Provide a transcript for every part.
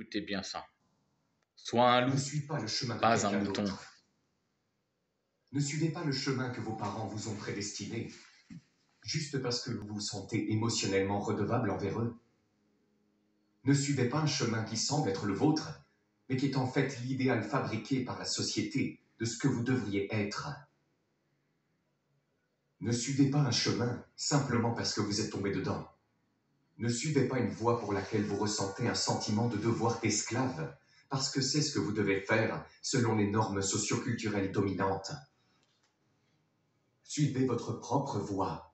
Écoutez bien ça. Sois un Ne loup, suis pas le chemin de pas un quelqu'un mouton. d'autre. Ne suivez pas le chemin que vos parents vous ont prédestiné, juste parce que vous vous sentez émotionnellement redevable envers eux. Ne suivez pas un chemin qui semble être le vôtre, mais qui est en fait l'idéal fabriqué par la société de ce que vous devriez être. Ne suivez pas un chemin simplement parce que vous êtes tombé dedans. Ne suivez pas une voie pour laquelle vous ressentez un sentiment de devoir d'esclave, parce que c'est ce que vous devez faire selon les normes socioculturelles dominantes. Suivez votre propre voie.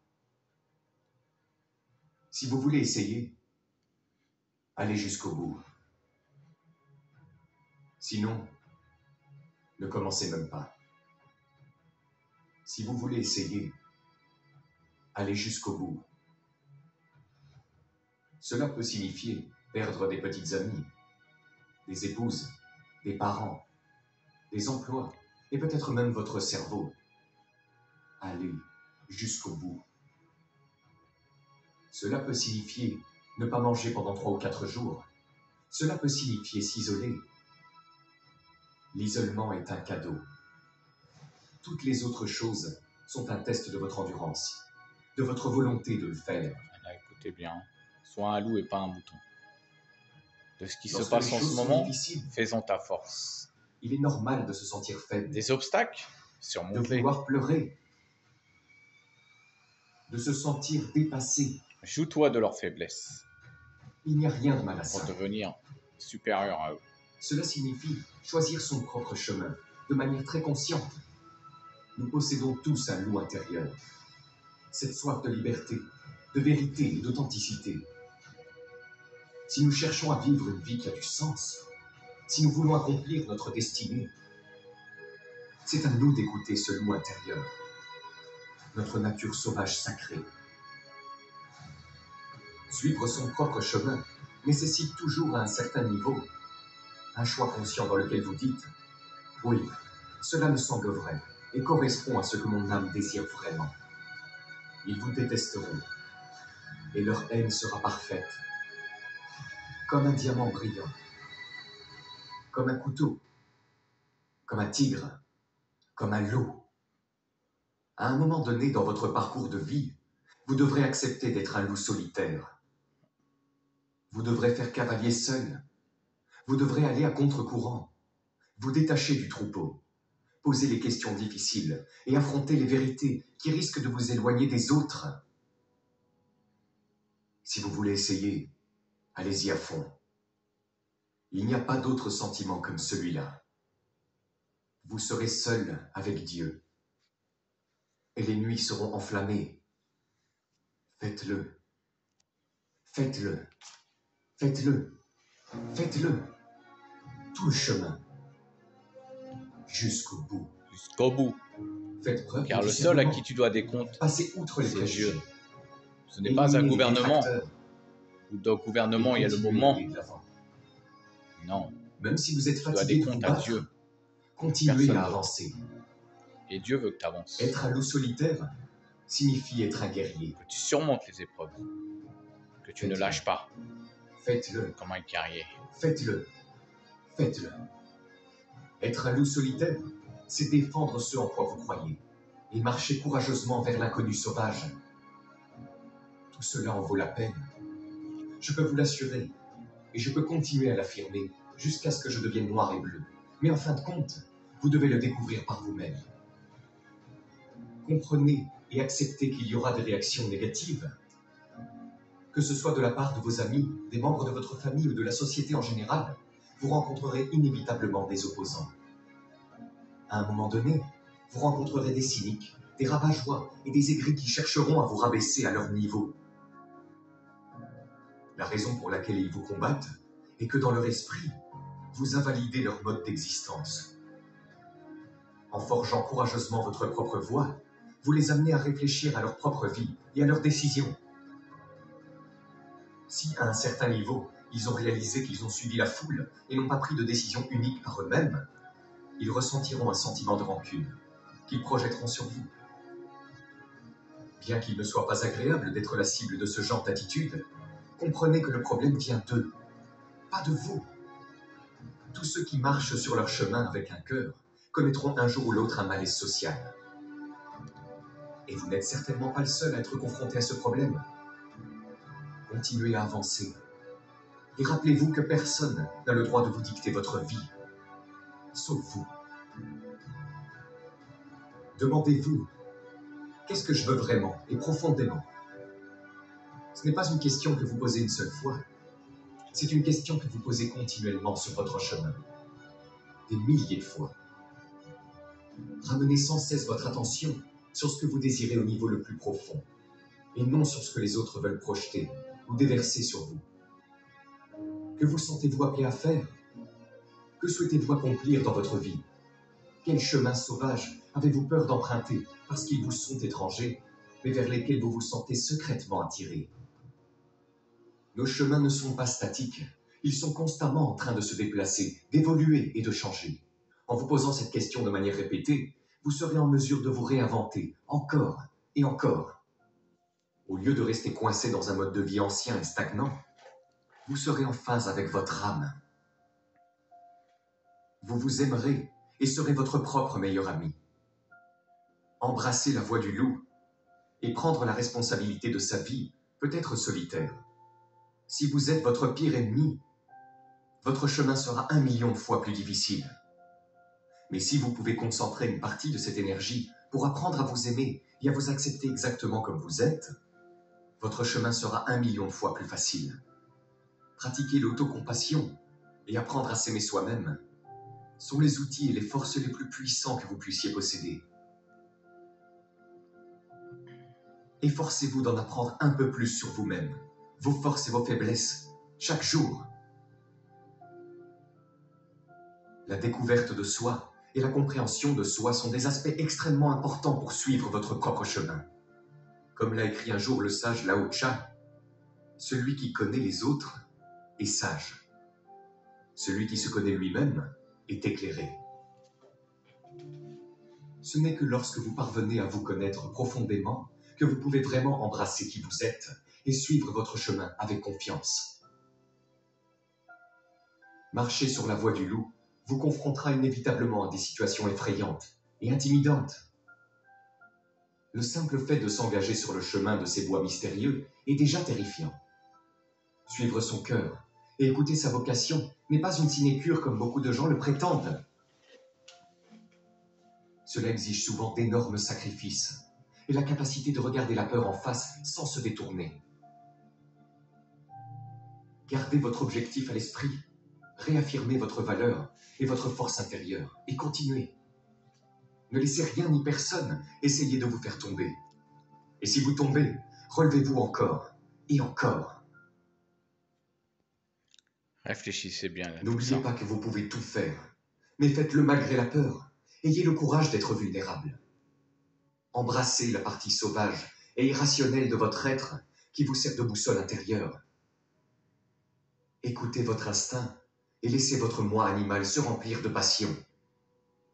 Si vous voulez essayer, allez jusqu'au bout. Sinon, ne commencez même pas. Si vous voulez essayer, allez jusqu'au bout. Cela peut signifier perdre des petites amies, des épouses, des parents, des emplois, et peut-être même votre cerveau. Allez jusqu'au bout. Cela peut signifier ne pas manger pendant 3 ou 4 jours. Cela peut signifier s'isoler. L'isolement est un cadeau. Toutes les autres choses sont un test de votre endurance, de votre volonté de le faire. Voilà, écoutez bien. Sois un loup et pas un mouton. De ce qui se Lorsque les passe en ce choses sont moment, difficiles, fais-en ta force. il est normal de se sentir faible, Des obstacles, de surmonte-les. vouloir pleurer, de se sentir dépassé. Joue-toi de leurs faiblesses Il n'y a rien de mal à pour ça. devenir supérieur à eux. Cela signifie choisir son propre chemin, de manière très consciente. Nous possédons tous un loup intérieur. Cette soif de liberté, de vérité et d'authenticité. Si nous cherchons à vivre une vie qui a du sens, si nous voulons accomplir notre destinée, c'est à nous d'écouter ce loup intérieur, notre nature sauvage sacrée. Suivre son propre chemin nécessite toujours à un certain niveau un choix conscient dans lequel vous dites « Oui, cela me semble vrai et correspond à ce que mon âme désire vraiment. » Ils vous détesteront et leur haine sera parfaite, comme un diamant brillant, comme un couteau, comme un tigre, comme un loup. À un moment donné dans votre parcours de vie, vous devrez accepter d'être un loup solitaire. Vous devrez faire cavalier seul. Vous devrez aller à contre-courant, vous détacher du troupeau, poser les questions difficiles et affronter les vérités qui risquent de vous éloigner des autres. Si vous voulez essayer, allez-y à fond. Il n'y a pas d'autre sentiment comme celui-là. Vous serez seul avec Dieu. Et les nuits seront enflammées. Faites-le. Faites-le. Faites-le. Faites-le. Tout le chemin. Jusqu'au bout. Jusqu'au bout. Faites preuve Car de le seul à discernement. qui tu dois des comptes, Passez outre les c'est préjugés. Dieu. Ce n'est pas un Éliminez les gouvernement. détracteurs Ou dans gouvernement, et il y a le continuez moment. d'aller de l'avant. Non, Même si vous êtes tu dois fatigué des de vous comptes à battre, Dieu. continuez Personne à d'autre. avancer. Et Dieu veut que tu avances. Être un loup solitaire signifie être un guerrier. Que tu surmontes les épreuves. Que tu ne Faites-le. lâches pas Faites-le. comme un guerrier. Faites-le. Faites-le. Être un loup solitaire, c'est défendre ce en quoi vous croyez et marcher courageusement vers l'inconnu sauvage. Tout cela en vaut la peine. Je peux vous l'assurer, et je peux continuer à l'affirmer jusqu'à ce que je devienne noir et bleu. Mais en fin de compte, vous devez le découvrir par vous-même. Comprenez et acceptez qu'il y aura des réactions négatives, que ce soit de la part de vos amis, des membres de votre famille ou de la société en général, vous rencontrerez inévitablement des opposants. À un moment donné, vous rencontrerez des cyniques, des rabat-joie et des aigris qui chercheront à vous rabaisser à leur niveau. La raison pour laquelle ils vous combattent est que dans leur esprit, vous invalidez leur mode d'existence. En forgeant courageusement votre propre voie, vous les amenez à réfléchir à leur propre vie et à leurs décisions. Si, à un certain niveau, ils ont réalisé qu'ils ont suivi la foule et n'ont pas pris de décision unique par eux-mêmes, ils ressentiront un sentiment de rancune qu'ils projetteront sur vous. Bien qu'il ne soit pas agréable d'être la cible de ce genre d'attitude, comprenez que le problème vient d'eux, pas de vous. tous ceux qui marchent sur leur chemin avec un cœur connaîtront un jour ou l'autre un malaise social. Et vous n'êtes certainement pas le seul à être confronté à ce problème. Continuez à avancer. Et rappelez-vous que personne n'a le droit de vous dicter votre vie, sauf vous. Demandez-vous, qu'est-ce que je veux vraiment et profondément? Ce n'est pas une question que vous posez une seule fois. C'est une question que vous posez continuellement sur votre chemin. Des milliers de fois. Ramenez sans cesse votre attention sur ce que vous désirez au niveau le plus profond, et non sur ce que les autres veulent projeter ou déverser sur vous. Que vous sentez-vous appelé à faire? Que souhaitez-vous accomplir dans votre vie? Quels chemins sauvages avez-vous peur d'emprunter parce qu'ils vous sont étrangers, mais vers lesquels vous vous sentez secrètement attiré? Nos chemins ne sont pas statiques, ils sont constamment en train de se déplacer, d'évoluer et de changer. En vous posant cette question de manière répétée, vous serez en mesure de vous réinventer encore et encore. Au lieu de rester coincé dans un mode de vie ancien et stagnant, vous serez en phase avec votre âme. Vous vous aimerez et serez votre propre meilleur ami. Embrasser la voie du loup et prendre la responsabilité de sa vie peut être solitaire. Si vous êtes votre pire ennemi, votre chemin sera 1 million de fois plus difficile. Mais si vous pouvez concentrer une partie de cette énergie pour apprendre à vous aimer et à vous accepter exactement comme vous êtes, votre chemin sera 1 million de fois plus facile. Pratiquer l'autocompassion et apprendre à s'aimer soi-même sont les outils et les forces les plus puissants que vous puissiez posséder. Efforcez-vous d'en apprendre un peu plus sur vous-même, vos forces et vos faiblesses, chaque jour. La découverte de soi et la compréhension de soi sont des aspects extrêmement importants pour suivre votre propre chemin. Comme l'a écrit un jour le sage Lao Tzu, celui qui connaît les autres est sage. Celui qui se connaît lui-même est éclairé. Ce n'est que lorsque vous parvenez à vous connaître profondément que vous pouvez vraiment embrasser qui vous êtes et suivre votre chemin avec confiance. Marcher sur la voie du loup vous confrontera inévitablement à des situations effrayantes et intimidantes. Le simple fait de s'engager sur le chemin de ces bois mystérieux est déjà terrifiant. Suivre son cœur et écouter sa vocation n'est pas une sinécure comme beaucoup de gens le prétendent. Cela exige souvent d'énormes sacrifices et la capacité de regarder la peur en face sans se détourner. Gardez votre objectif à l'esprit, réaffirmez votre valeur et votre force intérieure et continuez. Ne laissez rien ni personne essayer de vous faire tomber. Et si vous tombez, relevez-vous encore et encore. Réfléchissez bien là, tout N'oubliez ça. pas que vous pouvez tout faire, mais faites-le malgré la peur. Ayez le courage d'être vulnérable. Embrassez la partie sauvage et irrationnelle de votre être qui vous sert de boussole intérieure. Écoutez votre instinct et laissez votre moi animal se remplir de passion.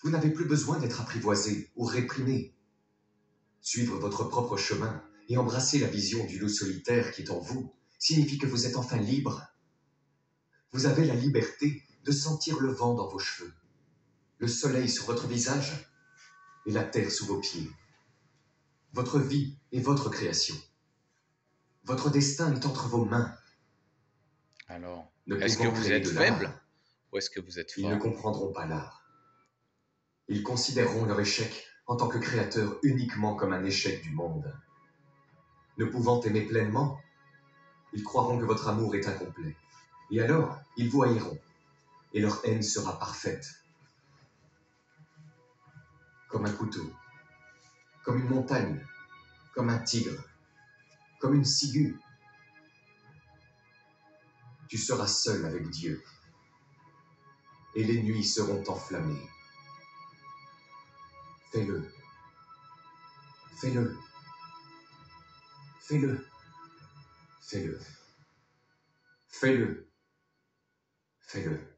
Vous n'avez plus besoin d'être apprivoisé ou réprimé. Suivre votre propre chemin et embrasser la vision du loup solitaire qui est en vous signifie que vous êtes enfin libre. Vous avez la liberté de sentir le vent dans vos cheveux, le soleil sur votre visage et la terre sous vos pieds. Votre vie est votre création. Votre destin est entre vos mains. Alors, Ne est-ce que pouvant vous créer êtes de faible l'art, ou est-ce que vous êtes ils ne fort? comprendront pas l'art. Ils considéreront leur échec en tant que créateur uniquement comme un échec du monde. Ne pouvant aimer pleinement, ils croiront que votre amour est incomplet. Et alors, ils vous haïront, et leur haine sera parfaite. Comme un couteau, comme une montagne, comme un tigre, comme une ciguë. Tu seras seul avec Dieu, et les nuits seront enflammées. Fais-le, fais-le, fais-le, fais-le, fais-le, fais-le.